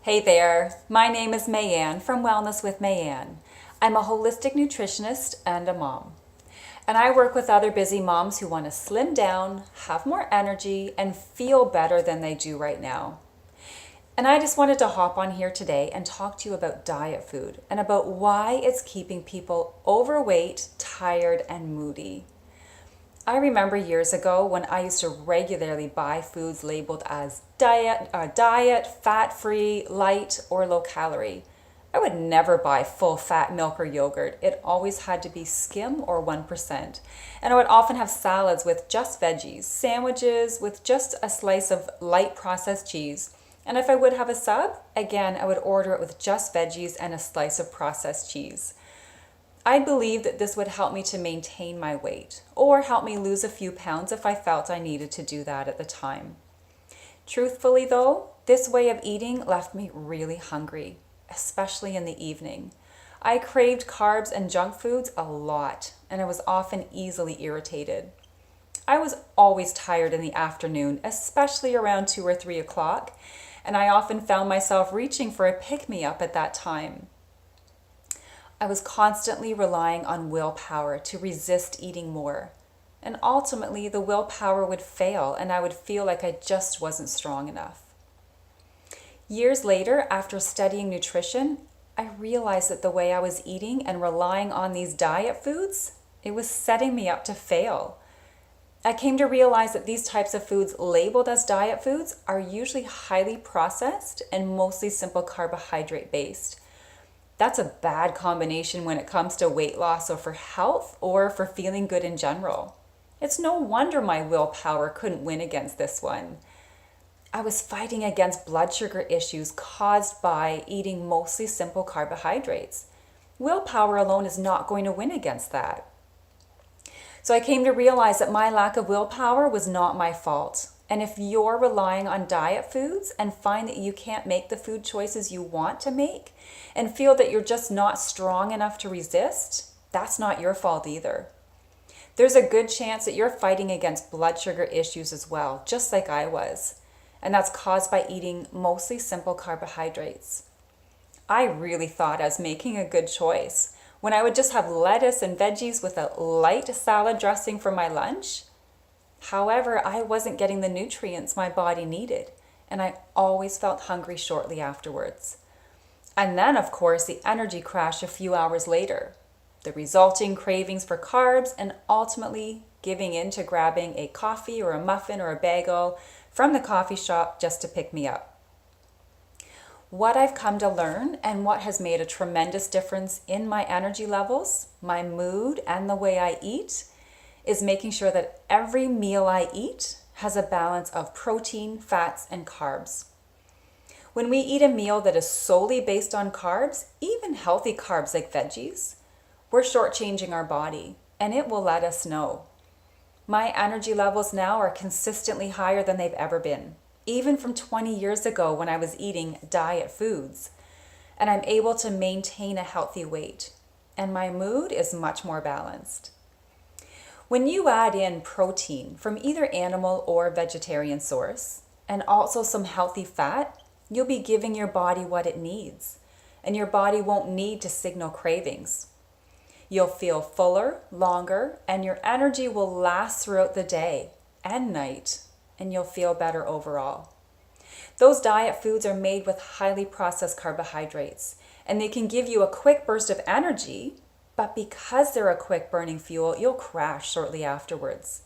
Hey there, my name is Mayanne from Wellness with Mayanne. I'm a holistic nutritionist and a mom. And I work with other busy moms who want to slim down, have more energy, and feel better than they do right now. And I just wanted to hop on here today and talk to you about diet food and about why it's keeping people overweight, tired, and moody. I remember years ago when I used to regularly buy foods labeled as diet, fat-free, light, or low-calorie. I would never buy full-fat milk or yogurt. It always had to be skim or 1%. And I would often have salads with just veggies, sandwiches with just a slice of light processed cheese. And if I would have a sub, again, I would order it with just veggies and a slice of processed cheese. I believed that this would help me to maintain my weight or help me lose a few pounds if I felt I needed to do that at the time. Truthfully though, this way of eating left me really hungry, especially in the evening. I craved carbs and junk foods a lot, and I was often easily irritated. I was always tired in the afternoon, especially around 2 or 3 o'clock, and I often found myself reaching for a pick-me-up at that time. I was constantly relying on willpower to resist eating more. And ultimately, the willpower would fail and I would feel like I just wasn't strong enough. Years later, after studying nutrition, I realized that the way I was eating and relying on these diet foods, it was setting me up to fail. I came to realize that these types of foods labeled as diet foods are usually highly processed and mostly simple carbohydrate based. That's a bad combination when it comes to weight loss or for health or for feeling good in general. It's no wonder my willpower couldn't win against this one. I was fighting against blood sugar issues caused by eating mostly simple carbohydrates. Willpower alone is not going to win against that. So I came to realize that my lack of willpower was not my fault. And if you're relying on diet foods and find that you can't make the food choices you want to make and feel that you're just not strong enough to resist, that's not your fault either. There's a good chance that you're fighting against blood sugar issues as well, just like I was. And that's caused by eating mostly simple carbohydrates. I really thought I was making a good choice when I would just have lettuce and veggies with a light salad dressing for my lunch. However, I wasn't getting the nutrients my body needed, and I always felt hungry shortly afterwards. And then, of course, the energy crash a few hours later, the resulting cravings for carbs, and ultimately giving in to grabbing a coffee or a muffin or a bagel from the coffee shop just to pick me up. What I've come to learn and what has made a tremendous difference in my energy levels, my mood, and the way I eat is making sure that every meal I eat has a balance of protein, fats, and carbs. When we eat a meal that is solely based on carbs, even healthy carbs like veggies, we're shortchanging our body, and it will let us know. My energy levels now are consistently higher than they've ever been, even from 20 years ago when I was eating diet foods, and I'm able to maintain a healthy weight, and my mood is much more balanced. When you add in protein from either animal or vegetarian source, and also some healthy fat, you'll be giving your body what it needs, and your body won't need to signal cravings. You'll feel fuller, longer, and your energy will last throughout the day and night, and you'll feel better overall. Those diet foods are made with highly processed carbohydrates, and they can give you a quick burst of energy, but because they're a quick burning fuel, you'll crash shortly afterwards.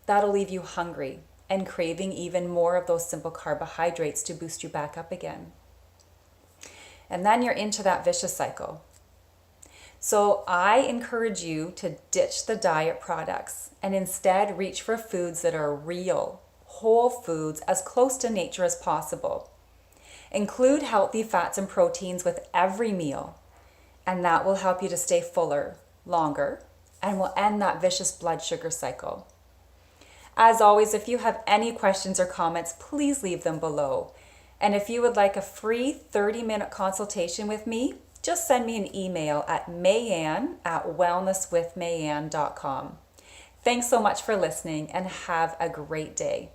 That'll leave you hungry and craving even more of those simple carbohydrates to boost you back up again. And then you're into that vicious cycle. So I encourage you to ditch the diet products and instead reach for foods that are real, whole foods as close to nature as possible. Include healthy fats and proteins with every meal, and that will help you to stay fuller, longer, and will end that vicious blood sugar cycle. As always, if you have any questions or comments, please leave them below. And if you would like a free 30-minute consultation with me, just send me an email at mayanne@wellnesswithmayanne.com. Thanks so much for listening and have a great day.